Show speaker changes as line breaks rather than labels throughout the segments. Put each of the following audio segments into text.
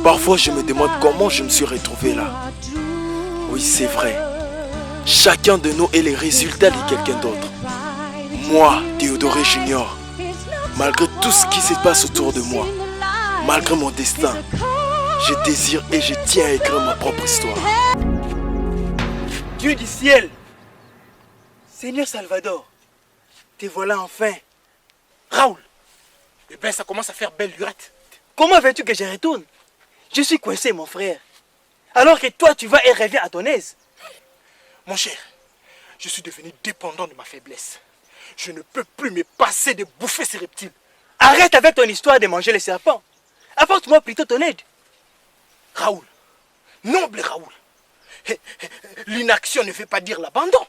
Parfois, je me demande comment je me suis retrouvé là. Oui, c'est vrai. Chacun de nous est le résultat de quelqu'un d'autre. Moi, Théodoré Junior, malgré tout ce qui se passe autour de moi, malgré mon destin, je désire et je tiens à écrire ma propre histoire.
Dieu du ciel, Seigneur Salvador, te voilà enfin.
Raoul, eh ben ça commence à faire belle lurette.
Comment veux-tu que je retourne? Je suis coincé, mon frère. Alors que toi, tu vas et reviens à ton aise.
Mon cher, je suis devenu dépendant de ma faiblesse. Je ne peux plus me passer de bouffer ces reptiles.
Arrête avec ton histoire de manger les serpents. Apporte-moi plutôt ton aide.
Raoul, noble Raoul, l'inaction ne veut pas dire l'abandon.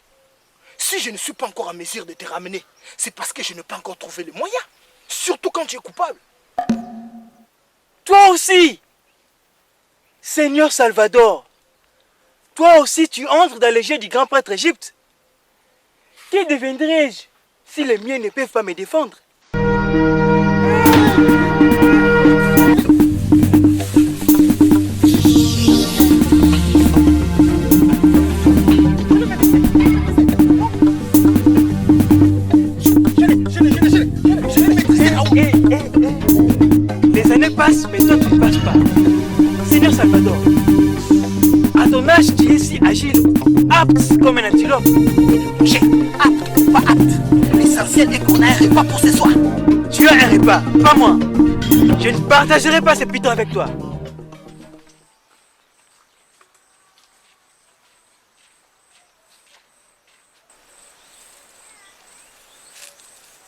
Si je ne suis pas encore en mesure de te ramener, c'est parce que je n'ai pas encore trouvé les moyens. Surtout quand tu es coupable.
Toi aussi, Seigneur Salvador, toi aussi tu entres dans le jeu du grand prêtre Égypte. Que deviendrai-je si les miens ne peuvent pas me défendre? Les années passent, mais toi tu ne passes pas. Seigneur Salvador, à ton âge tu es si agile, apte comme un antilope.
J'ai apte ou pas apte. L'essentiel est qu'on a un repas pour ce soir.
Tu as un repas, pas moi. Je ne partagerai pas ces pitons avec toi.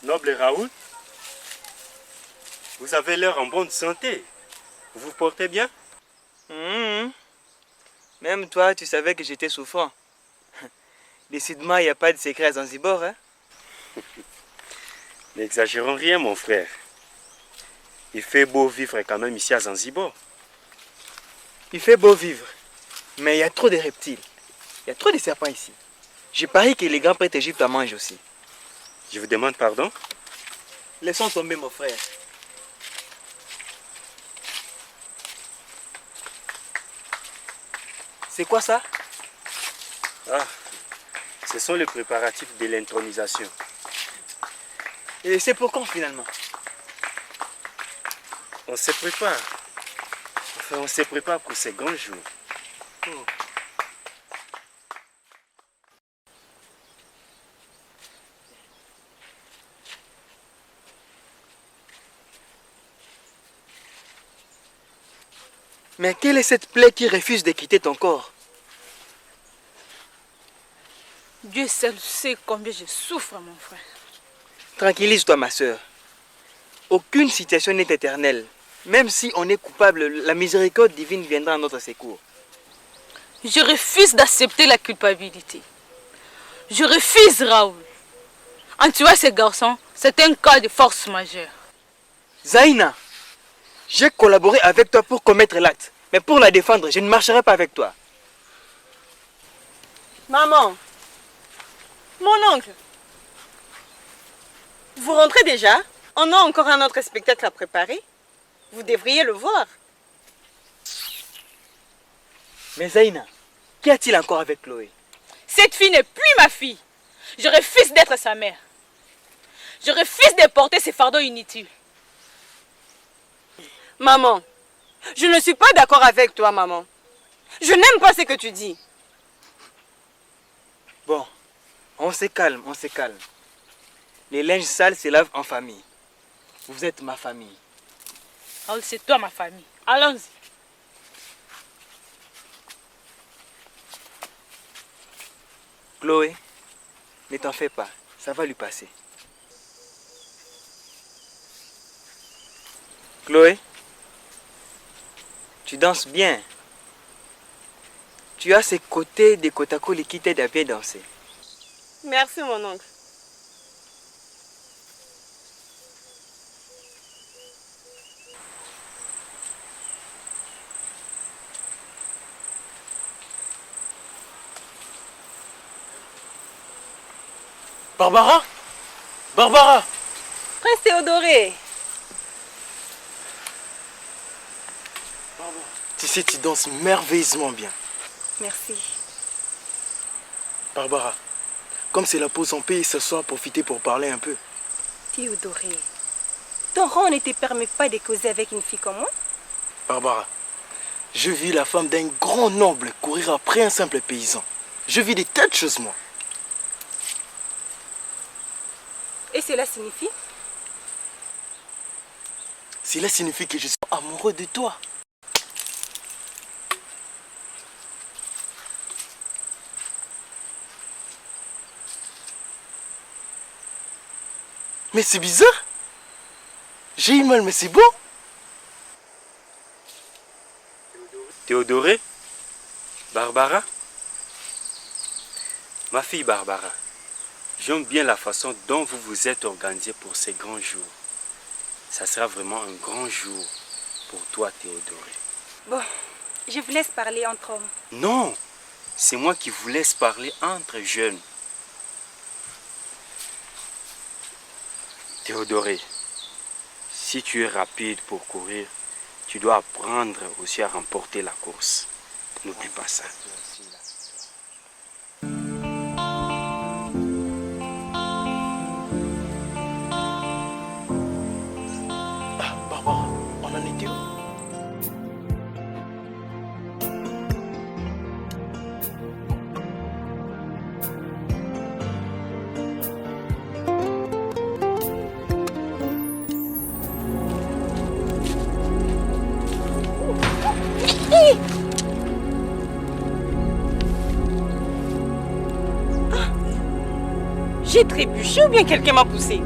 Noble Raoul, vous avez l'air en bonne santé. Vous vous portez bien?
Même toi, tu savais que j'étais souffrant. Décidément, il n'y a pas de secret à Zanzibar, hein?
N'exagérons rien, mon frère. Il fait beau vivre quand même ici à Zanzibar.
Il fait beau vivre, mais il y a trop de reptiles. Il y a trop de serpents ici. Je parie que les grands prêtres égyptiens mangent aussi.
Je vous demande pardon?
Laissons tomber, mon frère. C'est quoi ça?
Ah, ce sont les préparatifs de l'intronisation.
Et c'est pour quand finalement?
On se prépare. Enfin, on se prépare pour ces grands jours.
Oh. Mais quelle est cette plaie qui refuse de quitter ton corps?
Dieu seul sait combien je souffre, mon frère.
Tranquillise-toi, ma soeur. Aucune situation n'est éternelle. Même si on est coupable, la miséricorde divine viendra à notre secours.
Je refuse d'accepter la culpabilité. Je refuse, Raoul. En tuant ces garçons, c'est un cas de force majeure.
Zaina, j'ai collaboré avec toi pour commettre l'acte. Mais pour la défendre, je ne marcherai pas avec toi.
Maman, mon oncle, vous rentrez déjà? On a encore un autre spectacle à préparer. Vous devriez le voir.
Mais Zaina, qu'y a-t-il encore avec Chloé?
Cette fille n'est plus ma fille. Je refuse d'être sa mère. Je refuse de porter ces fardeaux inutiles.
Maman, je ne suis pas d'accord avec toi, maman. Je n'aime pas ce que tu dis.
Bon, on se calme, on se calme. Les linges sales se lavent en famille. Vous êtes ma famille.
Raoul, c'est toi ma famille. Allons-y.
Chloé, ne t'en fais pas, ça va lui passer. Chloé, tu danses bien. Tu as ces côtés de Kotako qui t'aident à bien danser.
Merci, mon oncle.
Barbara? Barbara!
Prince Théodoré.
Barbara.
Tu sais, tu danses merveilleusement bien.
Merci.
Barbara, comme c'est la pause, on peut s'asseoir, profiter pour parler un peu.
Théodoré, ton rang ne te permet pas de causer avec une fille comme moi?
Barbara, je vis la femme d'un grand noble courir après un simple paysan. Je vis des tas de choses, moi.
Et cela signifie?
Cela signifie que je suis amoureux de toi. Mais c'est bizarre. J'ai eu mal, mais c'est bon.
Théodoré? Barbara? Ma fille Barbara, j'aime bien la façon dont vous vous êtes organisée pour ces grands jours. Ça sera vraiment un grand jour pour toi, Théodoré.
Bon, je vous laisse parler entre hommes.
Non, c'est moi qui vous laisse parler entre jeunes. Théodoré, si tu es rapide pour courir, tu dois apprendre aussi à remporter la course. N'oublie pas ça.
Ah, Barbara, on en était où?
J'ai trébuché ou bien quelqu'un m'a poussé?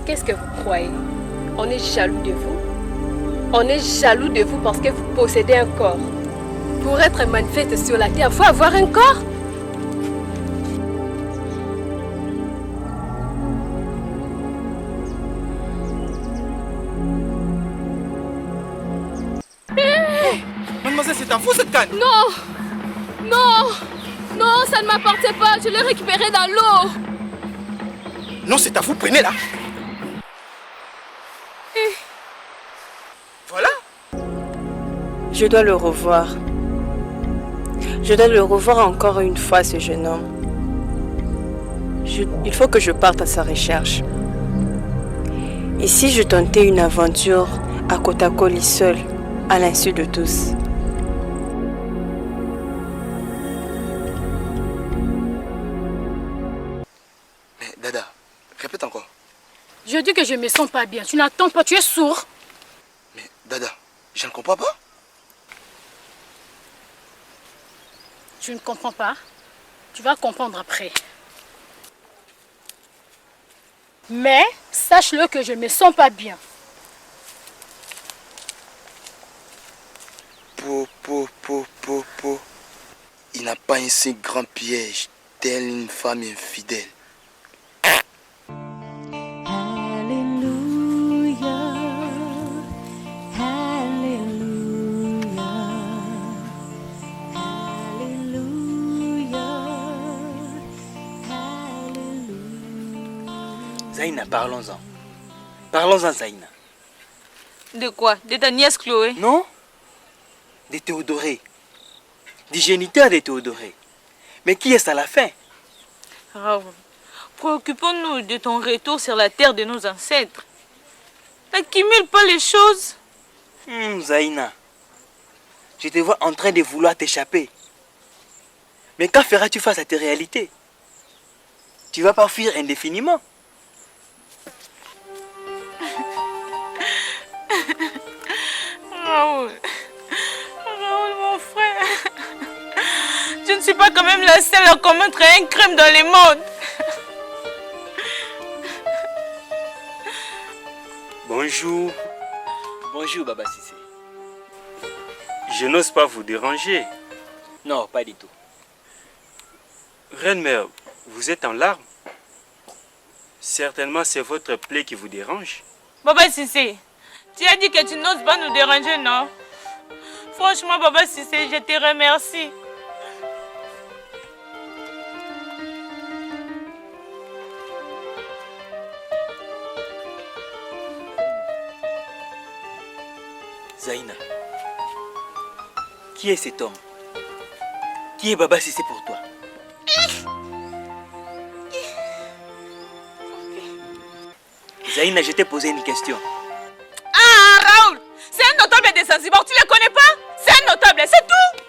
Qu'est-ce que vous croyez? On est jaloux de vous. On est jaloux de vous parce que vous possédez un corps. Pour être manifeste sur la terre, il faut avoir un corps.
Mademoiselle, c'est à vous cette canne?
Non! Non! Non, ça ne m'appartient pas. Je l'ai récupéré dans l'eau.
Non, c'est à vous, prenez-la. Voilà.
Je dois le revoir. Je dois le revoir encore une fois, ce jeune homme. Il faut que je parte à sa recherche. Et si je tentais une aventure à Kotakoli seul, à l'insu de tous?
Mais Dada, répète encore.
Je dis que je me sens pas bien. Tu n'attends pas, tu es sourd.
Mais Dada, je ne comprends pas.
Tu ne comprends pas. Tu vas comprendre après. Mais sache-le que je me sens pas bien.
Po. Il n'a pas un si grand piège, telle une femme infidèle.
Zaïna, parlons-en. Parlons-en, Zaïna.
De quoi? De ta nièce Chloé?
Non? De Théodoré. Du géniteur de Théodoré. Mais qui est-ce à la fin?
Raoul, préoccupons-nous de ton retour sur la terre de nos ancêtres. N'accumule pas les choses.
Zaïna, je te vois en train de vouloir t'échapper. Mais quand feras-tu face à tes réalités? Tu vas pas fuir indéfiniment.
Raoul, mon frère, je ne suis pas quand même la seule à commettre un crime dans le monde.
Bonjour,
Bonjour, Baba Sissé.
je n'ose pas vous déranger.
Non, pas du tout.
Reine-mère, vous êtes en larmes. Certainement, c'est votre plaie qui vous dérange.
Baba Sissé, tu as dit que tu n'oses pas nous déranger, non? Franchement, Baba Sissé, je te remercie.
Zaïna, Qui est cet homme? Qui est Baba Cissé pour toi? Zaïna, je t'ai posé une question.
Ah, Raoul, c'est un notable des Zanzibar, tu ne le connais pas? C'est un notable, c'est tout.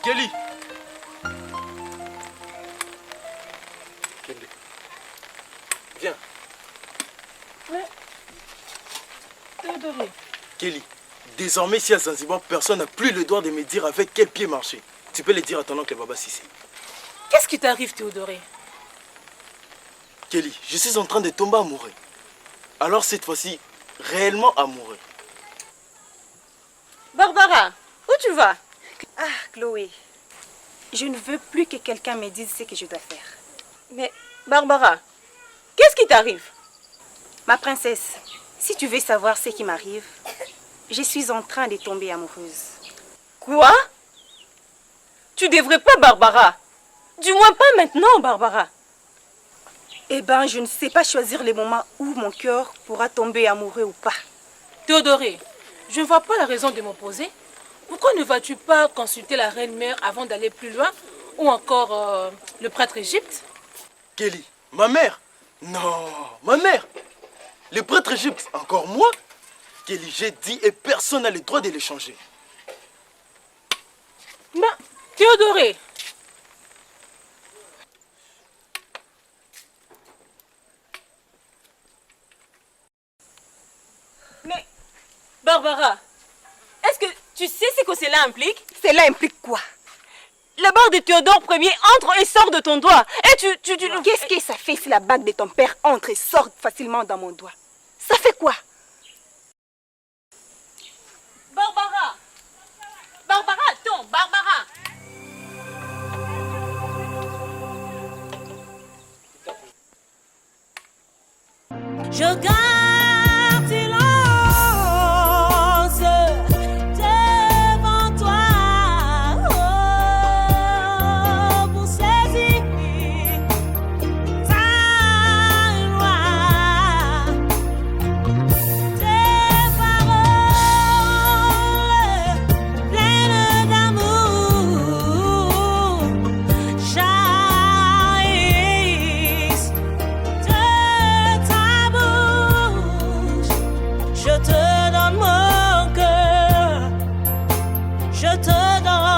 Kelly. Viens. Kelly, désormais si à Zanzibar, personne n'a plus le droit de me dire avec quel pied marcher. Tu peux le dire à ton oncle Baba Cissé.
Qu'est-ce qui t'arrive, Théodoré?
Kelly, je suis en train de tomber amoureux. Alors cette fois-ci, réellement amoureux.
Barbara, où tu vas? Ah, Chloé, je ne veux plus que quelqu'un me dise ce que je dois faire.
Mais, Barbara, qu'est-ce qui t'arrive?
Ma princesse, si tu veux savoir ce qui m'arrive, je suis en train de tomber amoureuse.
Quoi? Tu devrais pas, Barbara. Du moins pas maintenant, Barbara.
Eh ben, je ne sais pas choisir le moment où mon cœur pourra tomber amoureux ou pas.
Théodoré, je ne vois pas la raison de m'opposer. Pourquoi ne vas-tu pas consulter la reine-mère avant d'aller plus loin? Ou encore le prêtre Égypte?
Kelly, ma mère? Non, ma mère. Le prêtre Égypte, encore moi? Kelly, j'ai dit et personne n'a le droit de l'échanger.
Mais, Théodoré,
Mais, Barbara, est-ce que tu sais ce que cela implique?
Cela implique quoi?
La barre de Théodore Ier entre et sort de ton doigt. Et tu...
Qu'est-ce que ça fait si la bague de ton père entre et sort facilement dans mon doigt? Ça fait quoi?
Barbara! Barbara, attends, Barbara!
Je garde silence devant toi, oh, pour saisir ta loi, tes paroles pleines d'amour jaillissent de ta bouche. Je te donne mon cœur, je te donne